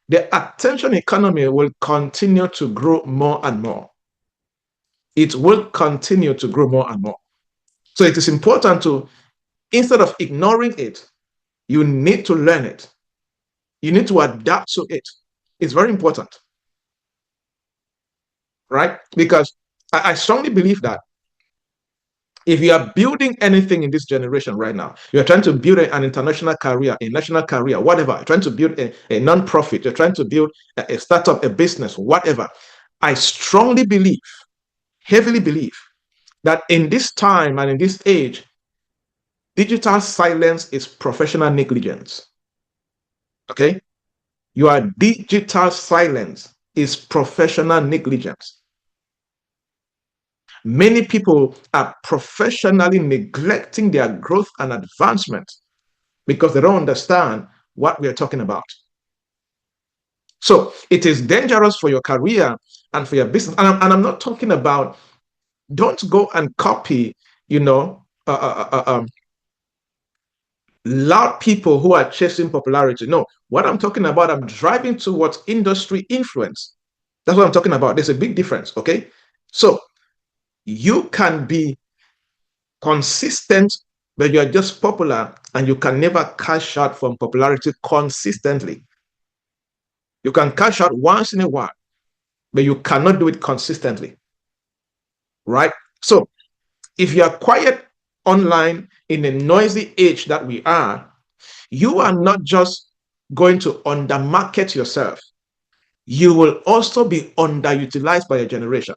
the attention economy will continue to grow more and more. It will continue to grow more and more. So it is important to, instead of ignoring it, you need to learn it. You need to adapt to it. It's very important, right? Because I strongly believe that if you are building anything in this generation right now, you're trying to build an international career, a national career, whatever, you're trying to build a non-profit, you're trying to build a startup, a business, whatever. I strongly believe, heavily believe, that in this time and in this age, digital silence is professional negligence. Okay? Your digital silence is professional negligence. Many people are professionally neglecting their growth and advancement because they don't understand what we are talking about. So it is dangerous for your career and for your business. And I'm not talking about, don't go and copy, loud people who are chasing popularity. No, what I'm talking about, I'm driving towards industry influence. That's what I'm talking about. There's a big difference, okay? So you can be consistent, but you are just popular and you can never cash out from popularity consistently. You can cash out once in a while, but you cannot do it consistently, right? So if you are quiet online in a noisy age that we are, you are not just going to undermarket yourself. You will also be underutilized by your generation.